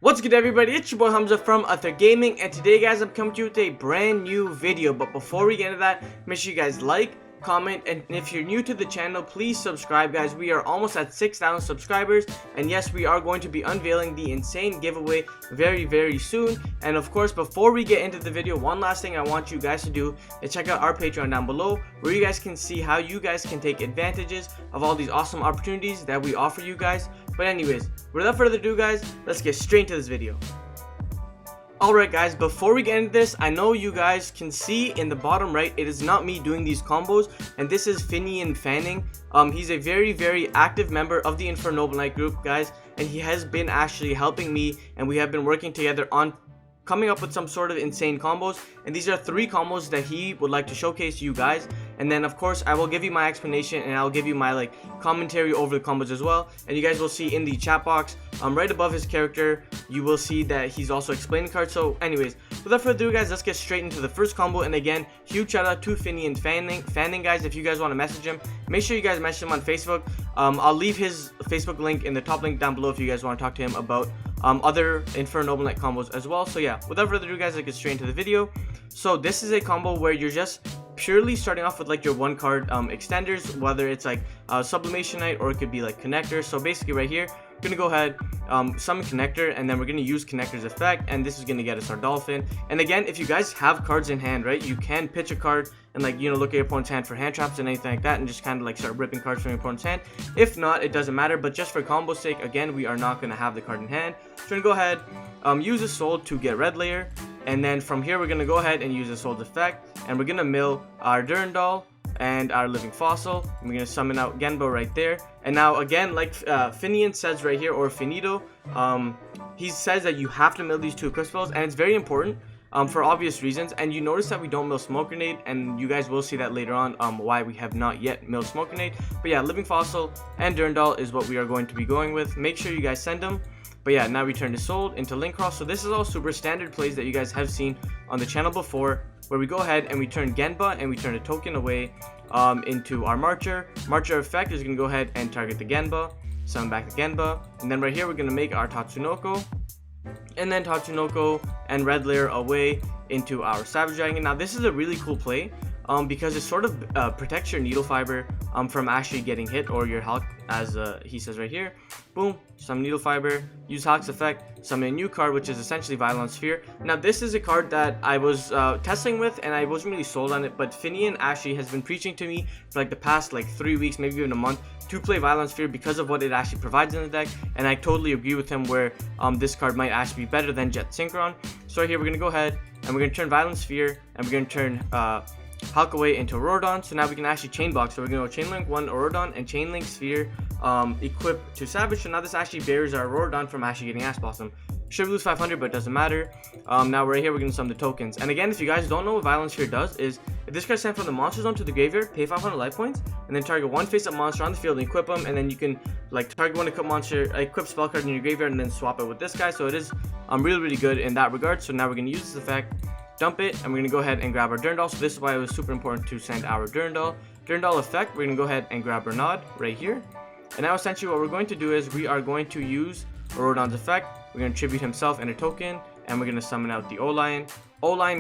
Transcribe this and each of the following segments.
What's good, everybody? It's your boy Hamza from Ather Gaming, and today, guys, I'm coming to you with a brand new video. But before we get into that, make sure you guys like, comment, and if you're new to the channel, please subscribe, guys. We are almost at 6,000 subscribers, and yes, we are going to be unveiling the insane giveaway very soon. And of course, before we get into the video, one last thing I want you guys to do is check out our Patreon down below, where you guys can see how you guys can take advantages of all these awesome opportunities that we offer you guys. But anyways, without further ado, guys, let's get straight into this video. Alright, guys, before we get into this, I know you guys can see in the bottom right, it is not me doing these combos, and this is Finian Fanning. He's a very active member of the Infernoble Night group, guys, and he has been actually helping me, and we have been working together on coming up with some sort of insane combos. And these are 3 combos that he would like to showcase to you guys. And then of course I will give you my explanation, and I'll give you my commentary over the combos as well. And you guys will see in the chat box right above his character, you will see that he's also explaining cards. So anyways, without further ado, guys, let's get straight into the first combo. And again, huge shout out to Finian Fanning, guys. If you guys want to message him, make sure you guys message him on Facebook. I'll leave his Facebook link in the top link down below if you guys want to talk to him about other Infernoble Night combos as well. So yeah, without further ado, guys, let's get straight into the video. So this is a combo where you're just purely starting off with your 1-card extenders, whether it's Sublimation Knight or it could be Connector. So basically right here, we're gonna go ahead, summon Connector, and then we're gonna use Connector's effect, and this is gonna get us our Dolphin. And again, if you guys have cards in hand, right, you can pitch a card and look at your opponent's hand for hand traps and anything like that, and just kind of start ripping cards from your opponent's hand. If not, it doesn't matter, but just for combo's sake, again, we are not gonna have the card in hand. So we're gonna go ahead, use a soul to get red layer, and then from here we're gonna go ahead and use the soul's effect, and we're gonna mill our Durandal and our living fossil, and we're gonna summon out Genbo right there. And now again, Finian says right here, or Finito, he says that you have to mill these 2 equip spells, and it's very important for obvious reasons. And you notice that we don't mill Smoke Grenade, and you guys will see that later on why we have not yet milled Smoke Grenade. But yeah, living fossil and Durandal is what we are going to be going with. Make sure you guys send them. But yeah, now we turn to Soul into Link Cross. So this is all super standard plays that you guys have seen on the channel before, where we go ahead and we turn Genba and we turn a token away into our Marcher. Marcher effect is going to go ahead and target the Genba, summon back the Genba, and then right here we're going to make our Tatsunoko, and then Tatsunoko and red layer away into our Savage Dragon. Now this is a really cool play because it sort of protects your Needle Fiber from actually getting hit, or your Hulk, as he says right here. Boom, summon Needle Fiber, use Hulk's effect, summon a new card, which is essentially Violent Sphere. Now this is a card that I was testing with, and I wasn't really sold on it, but Finian actually has been preaching to me for the past 3 weeks, maybe even a month, to play Violent Sphere because of what it actually provides in the deck. And I totally agree with him where this card might actually be better than Jet Synchron. So right here we're going to go ahead and we're going to turn Violent Sphere, and we're going to turn Hulk away into Aurodon. So now we can actually chain block. So we're going to go Chain Link 1 Aurodon and Chain Link Sphere equip to Savage. So now this actually barriers our Aurodon from actually getting Ash Blossom. Should lose 500, but it doesn't matter. Now right here we're going to summon the tokens. And again, if you guys don't know what Violent Sphere does, is if this card sent from the monster zone to the graveyard, pay 500 life points, and then target 1 face-up monster on the field and equip them, and then you can target 1 equip monster, equip spell card in your graveyard, and then swap it with this guy. So it is really good in that regard. So now we're going to use this effect, dump it, and we're going to go ahead and grab our Durandal. So this is why it was super important to send our Durandal. Durandal effect, we're going to go ahead and grab Renaud right here. And now essentially what we're going to do is we are going to use Aurodon's effect. We're going to tribute himself and a token, and we're going to summon out the O-Lion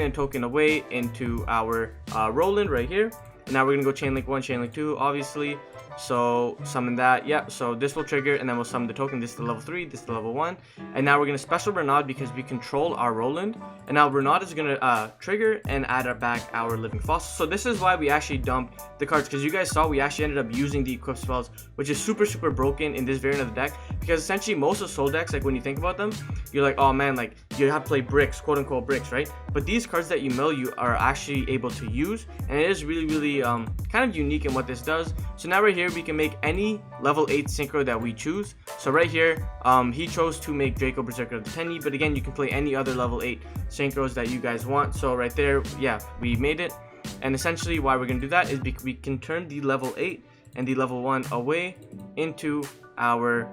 and token away into our Roland right here. And now we're going to go Chain Link 1, Chain Link 2, obviously. So summon that, yep. So this will trigger, and then we'll summon the token. This is the level 3, this is the level 1. And now we're going to special Renaud because we control our Roland. And now Renaud is going to trigger and add back our living fossil. So this is why we actually dumped the cards, because you guys saw we actually ended up using the equip spells, which is super broken in this variant of the deck. Because essentially most of soul decks, when you think about them, you're like, oh man, you have to play bricks, quote unquote bricks, right? But these cards that you mill, you are actually able to use, and it is really kind of unique in what this does. So now right here we can make any level 8 synchro that we choose. So right here he chose to make Draco Berserker of the Tenny, but again, you can play any other level 8 synchros that you guys want. So right there, yeah, we made it. And essentially why we're gonna do that is we can turn the level 8 and the level 1 away into our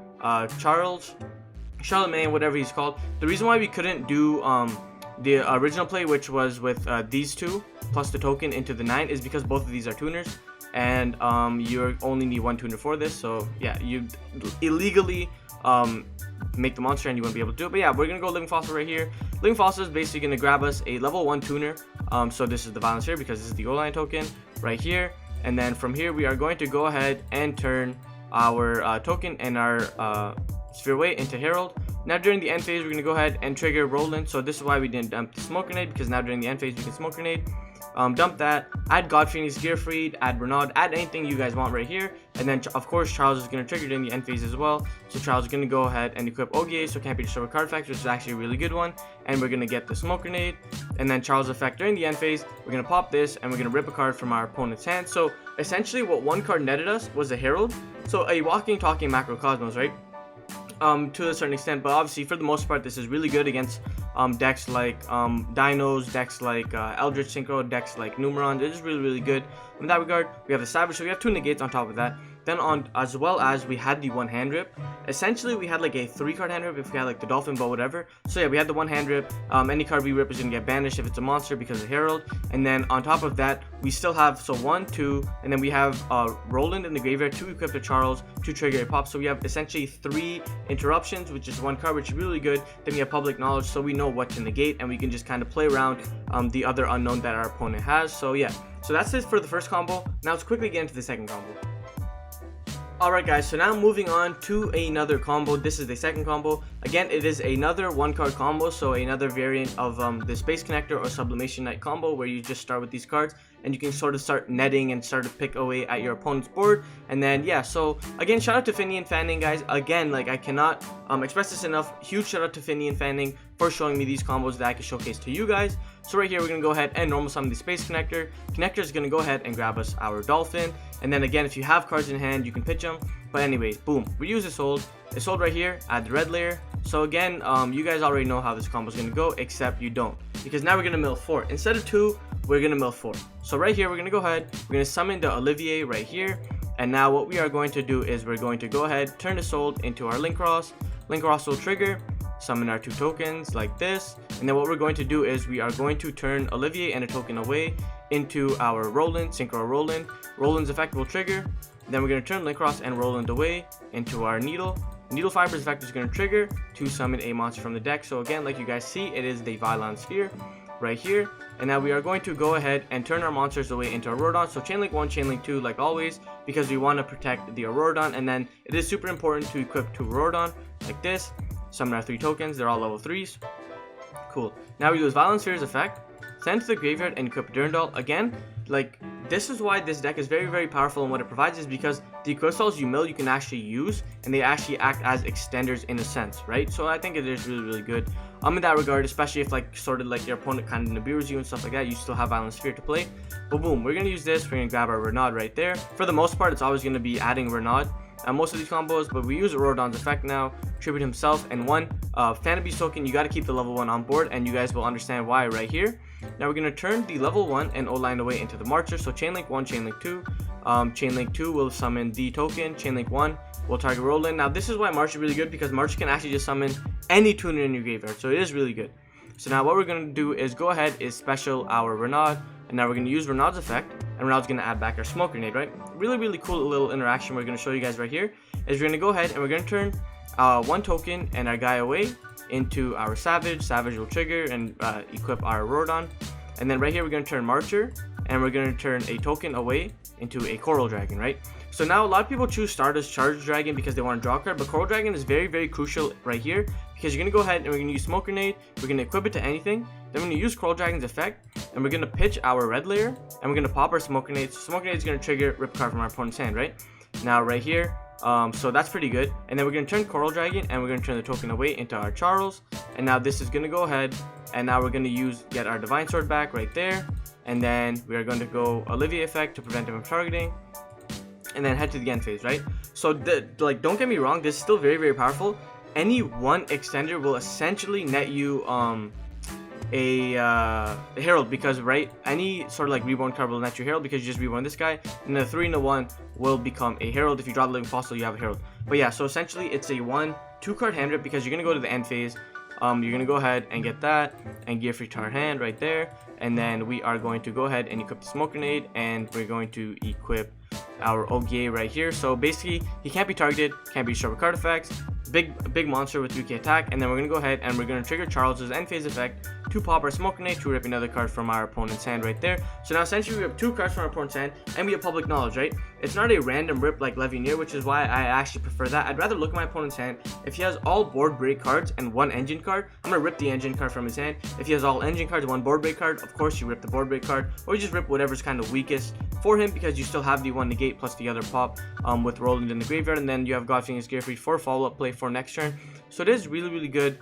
Charlemagne, whatever he's called. The reason why we couldn't do the original play, which was with these 2 plus the token into the 9, is because both of these are tuners. and you only need one tuner for this. So yeah, you illegally make the monster and you won't be able to do it. But yeah, we're gonna go Living Fossil right here. Living Fossil is basically gonna grab us a level 1 tuner. So this is the Violence here because this is the O-line token right here. And then from here we are going to go ahead and turn our token and our Sphere Weight into Herald. Now during the end phase we're gonna go ahead and trigger Roland. So this is why we didn't dump the Smoke Grenade, because now during the end phase we can Smoke Grenade. Dump that, add God Phoenix, Gearfried, add Renaud, add anything you guys want right here. And then of course Charles is going to trigger during the end phase as well. So Charles is going to go ahead and equip Ogier, so can't be destroyed with card effects, which is actually a really good one. And we're going to get the Smoke Grenade. And then Charles effect during the end phase, we're going to pop this and we're going to rip a card from our opponent's hand. So essentially what one card netted us was a Herald. So a walking, talking Macrocosmos, right? To a certain extent, but obviously for the most part this is really good against decks like Dinos, decks like Eldritch Synchro, decks like Numeron. It is really good in that regard. We have the Savage, so we have 2 negates on top of that. Then on, as well as we had the 1 hand rip. Essentially we had like a 3-card hand rip if we had like the Dolphin, but whatever. So yeah, we had the 1 hand rip. Any card we rip is gonna get banished if it's a monster because of Herald. And then on top of that we still have, so 1, 2, and then we have Roland in the graveyard to equip to Charles to trigger a pop. So we have essentially 3 interruptions, which is 1 card, which is really good. Then we have Public Knowledge, so we know what to negate and we can just kind of play around the other unknown that our opponent has. So yeah, so that's it for the first combo. Now let's quickly get into the second combo. Alright guys, so now moving on to another combo. This is the second combo. Again, it is another 1-card combo, so another variant of the Space Connector or Sublimation Knight combo, where you just start with these cards and you can sort of start netting and start to pick away at your opponent's board. And then yeah, so again, shout out to Finny and Fanning, guys. Again, like I cannot express this enough. Huge shout out to Finny and Fanning for showing me these combos that I can showcase to you guys. So right here we're gonna go ahead and normal summon the Space Connector. Connector is gonna go ahead and grab us our Dolphin, and then again, if you have cards in hand you can pitch them. But anyways, boom, we use this hold. It's hold right here, add the red layer. So again, you guys already know how this combo is gonna go, except you don't, because now we're gonna mill 4 instead of 2. We're gonna mill 4. So right here we're gonna go ahead, we're gonna summon the Olivier right here. And now what we are going to do is we're going to go ahead, turn this hold into our Link Cross. Link Cross will trigger, summon our 2 tokens like this. And then what we're going to do is we are going to turn Olivier and a token away into our Roland, Synchro Roland. Roland's effect will trigger. Then we're going to turn Link Cross and Roland away into our Needle. Needle Fiber's effect is going to trigger to summon a monster from the deck. So again, like you guys see, it is the Violon Sphere right here. And now we are going to go ahead and turn our monsters away into Auroradon. So Chain Link 1, Chain Link 2 like always, because we want to protect the Auroradon. And then it is super important to equip 2 Auroradon like this. Summon our 3 tokens, they're all level 3s. Cool. Now we use Violent Sphere's effect, send to the graveyard and equip Durandal. Again, like this is why this deck is very powerful, and what it provides is because the crystals you mill you can actually use, and they actually act as extenders in a sense, right? So I think it is really good in that regard, especially if like sort of like your opponent kind of Nibiru's you and stuff like that, you still have Violent Sphere to play. But boom, we're gonna use this, we're gonna grab our Renaud right there. For the most part, it's always gonna be adding Renaud most of these combos, but we use Auroradon's effect now, tribute himself, and 1 Fanabeast token. You got to keep the level 1 on board, and you guys will understand why right here. Now we're going to turn the level 1 and O-line away into the Marcher. So Chain Link 1, Chain Link 2. Chain Link 2 will summon the token. Chain Link 1 will target Roland. Now this is why Marcher is really good, because Marcher can actually just summon any tuner in your graveyard, so it is really good. So now what we're going to do is go ahead is special our Renaud, and now we're going to use Renaud's effect, and Renaud's going to add back our Smoke Grenade, right? Really cool little interaction we're going to show you guys right here is we're going to go ahead and we're going to turn 1 token and our guy away into our Savage. Savage will trigger and equip our Auroradon. And then right here we're going to turn Marcher, and we're going to turn a token away into a Coral Dragon, right? So now a lot of people choose Stardust Charge Dragon because they want to draw a card, but Coral Dragon is very crucial right here, because you're going to go ahead and we're going to use Smoke Grenade, we're going to equip it to anything, then we're going to use Coral Dragon's effect, and we're going to pitch our red layer, and we're going to pop our Smoke Grenade. So Smoke Grenade is going to trigger rip card from our opponent's hand, right? Now right here, so that's pretty good. And then we're going to turn Coral Dragon, and we're going to turn the token away into our Charles. And now this is going to go ahead, and now we're going to get our Divine Sword back right there. And then we are going to go Olivier effect to prevent him from targeting, and then head to the end phase, right? So like, don't get me wrong, this is still very powerful. Any 1 extender will essentially net you a Herald, because right, any sort of like reborn card will net you Herald because you just reborn this guy, and the 3 and the 1 will become a Herald. If you draw the Living Fossil, you have a Herald. But yeah, so essentially it's a 1/2 card hand rip, because you're gonna go to the end phase. You're gonna go ahead and get that and gear free to our hand right there, and then we are going to go ahead and equip the Smoke Grenade, and we're going to equip our OGA right here. So basically, he can't be targeted, can't be destroyed with card effects. Big monster with 3k attack, and then we're gonna go ahead and we're gonna trigger Charles's end phase effect to pop our smoke grenade to rip another card from our opponent's hand right there. So now essentially we have 2 cards from our opponent's hand, and we have public knowledge, right? It's not a random rip like Levineer, which is why I actually prefer that. I'd rather look at my opponent's hand. If he has all board break cards and 1 engine card, I'm gonna rip the engine card from his hand. If he has all engine cards, 1 board break card, of course you rip the board break card, or you just rip whatever's kind of weakest for him, because you still have the 1 negate plus the other pop with Roland in the graveyard, and then you have Godfing's Gearfried for follow-up play for next turn. So it is really good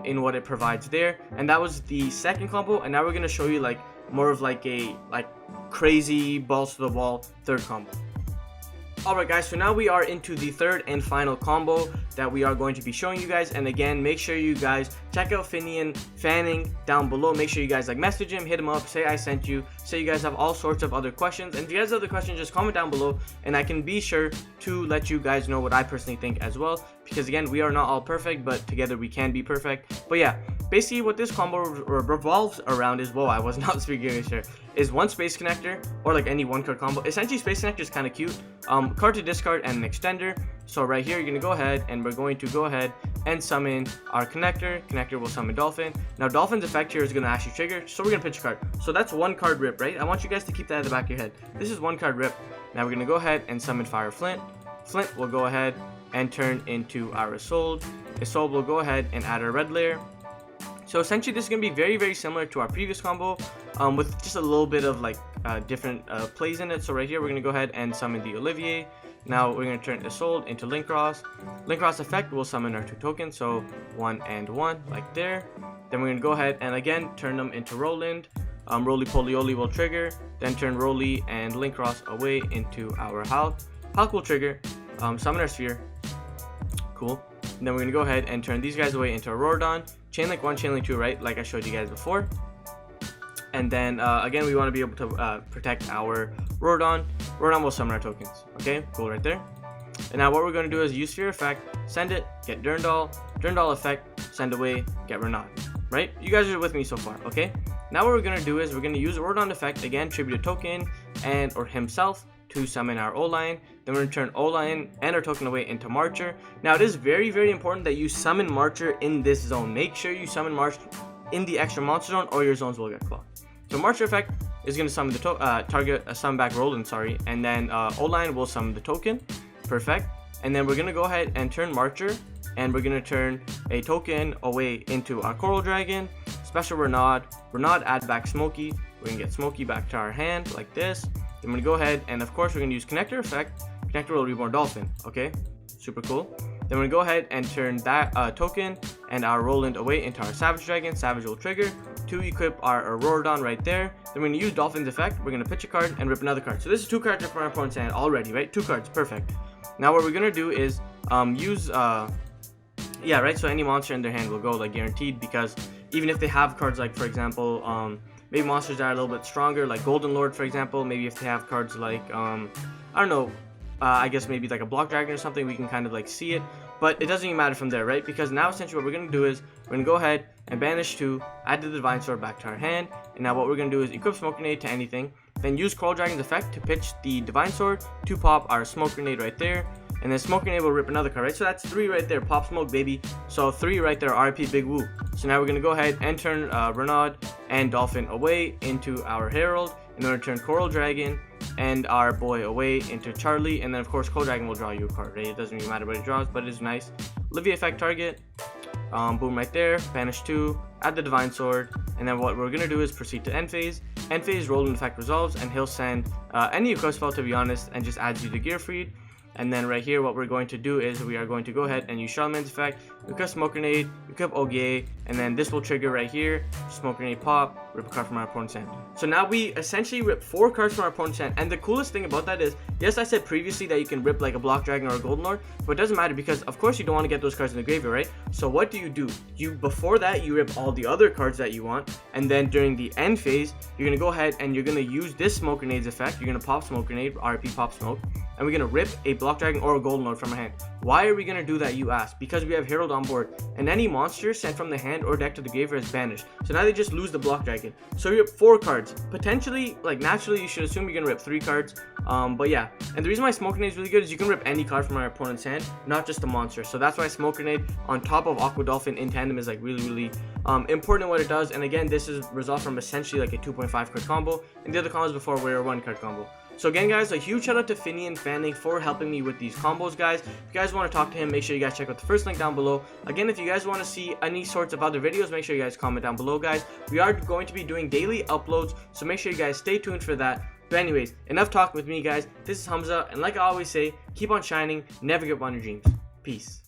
in what it provides there. And that was the second combo, and now we're gonna show you like more of like a crazy balls to the wall third combo. Alright guys, so now we are into the third and final combo that we are going to be showing you guys. And again, make sure you guys check out Finian Fanning down below. Make sure you guys message him, hit him up, say I sent you, say you guys have all sorts of other questions. And if you guys have other questions, just comment down below and I can be sure to let you guys know what I personally think as well. Because again, we are not all perfect, but together we can be perfect. But yeah, basically what this combo revolves around is, whoa, I was not speaking English here, is 1 space connector or like any 1 card combo. Essentially space connector is kind of cute. Card to discard and an extender. So right here you're gonna go ahead and we're going to go ahead and summon our connector. Connector will summon Dolphin. Now Dolphin's effect here is gonna actually trigger, so we're gonna pitch a card. So that's 1 card rip, right? I want you guys to keep that at the back of your head. This is 1 card rip. Now we're gonna go ahead and summon Fire Flint. Flint will go ahead and turn into our Isolde. Isolde will go ahead and add our red layer. So essentially this is going to be very similar to our previous combo with just a little bit of like different plays in it. So right here we're going to go ahead and summon the Olivier. Now we're going to turn Isolde into Linkross. Linkross effect will summon our 2 tokens, so 1 and 1 like there. Then we're going to go ahead and again turn them into Roland. Roly Poly Oly will trigger, then turn Roly and Linkross away into our Hulk. Hulk will trigger, summon our Sphere. Cool. And then we're going to go ahead and turn these guys away into Auroradon. Chainlink 1, Chainlink 2, right? Like I showed you guys before. And then, again, we want to be able to protect our Auroradon. Auroradon will summon our tokens. Okay, cool right there. And now what we're going to do is use Sphere effect, send it, get Durndal. Durndal effect, send away, get Renaud. Right? You guys are with me so far, okay? Now what we're going to do is we're going to use Auroradon effect, again, tribute a token and or himself to summon our O-Line. Then we're going to turn O-Line and our token away into Marcher. Now it is very important that you summon Marcher in this zone. Make sure you summon Marcher in the extra monster zone or your zones will get clocked. So Marcher effect is going to summon the summon back Roland, sorry, and then O-Line will summon the token. Perfect. And then we're going to go ahead and turn Marcher, and we're going to turn a token away into our Coral Dragon. Special Renaud. Renaud add back Smokey. We're going to get Smokey back to our hand like this. Then we're going to go ahead and of course we're going to use Connector effect. Connector will reborn Dolphin. Okay, super cool. Then we're going to go ahead and turn that token and our Roland away into our Savage Dragon. Savage will trigger to equip our Auroradon right there. Then we're going to use Dolphin's effect. We're going to pitch a card and rip another card. So this is 2 cards from our opponent's hand already, right? 2 cards, perfect. Now what we're going to do is use yeah, right, so any monster in their hand will go like guaranteed, because even if they have cards like, for example, maybe monsters that are a little bit stronger, like Golden Lord, for example, maybe if they have cards like, I don't know, I guess maybe like a Block Dragon or something, we can kind of like see it, but it doesn't even matter from there, right? Because now essentially what we're going to do is we're going to go ahead and banish 2, add the Divine Sword back to our hand, and now what we're going to do is equip Smoke Grenade to anything, then use Coral Dragon's effect to pitch the Divine Sword to pop our Smoke Grenade right there. And then Smoke Grenade will rip another card, right? So that's 3 right there. Pop Smoke, baby. So 3 right there. RP Big Woo. So now we're going to go ahead and turn Renaud and Dolphin away into our Herald. And then we're going to turn Coral Dragon and our boy away into Charlie. And then, of course, Coral Dragon will draw you a card, right? It doesn't really matter what it draws, but it is nice. Olivier effect target. Boom right there. Banish 2. Add the Divine Sword. And then what we're going to do is proceed to end phase. End phase, Roland effect resolves. And he'll send any equip spell, to be honest, and just adds you to Gearfried. And then right here, what we're going to do is we are going to go ahead and use Charlemagne's effect, equip Smoke Grenade, equip Ogier, and then this will trigger right here, Smoke Grenade pop, rip a card from our opponent's hand. So now we essentially rip 4 cards from our opponent's hand, and the coolest thing about that is, yes, I said previously that you can rip like a Block Dragon or a Golden Lord, but it doesn't matter because of course you don't want to get those cards in the graveyard, right? So what do? You before that, you rip all the other cards that you want, and then during the end phase, you're going to go ahead and you're going to use this Smoke Grenade's effect, you're going to pop Smoke Grenade, RP pop Smoke, and we're going to rip a Block Dragon or a Golden Lord from our hand. Why are we going to do that, you ask? Because we have Herald on board, and any monster sent from the hand hand or deck to the graveyard is banished. So now they just lose the block dragon. So you rip 4 cards. Potentially, like naturally, you should assume you're gonna rip 3 cards. But yeah, and the reason why Smoke Grenade is really good is you can rip any card from our opponent's hand, not just a monster. So that's why Smoke Grenade on top of Aqua Dolphin in tandem is like really important in what it does. And again, this is resolved from essentially like a 2.5 card combo, and the other combos before were a 1 card combo. So again, guys, a huge shout out to Finian Fanning for helping me with these combos, guys. If you guys want to talk to him, make sure you guys check out the first link down below. Again, if you guys want to see any sorts of other videos, make sure you guys comment down below, guys. We are going to be doing daily uploads, so make sure you guys stay tuned for that. But anyways, enough talking with me, guys. This is Hamza, and like I always say, keep on shining, never give up on your dreams. Peace.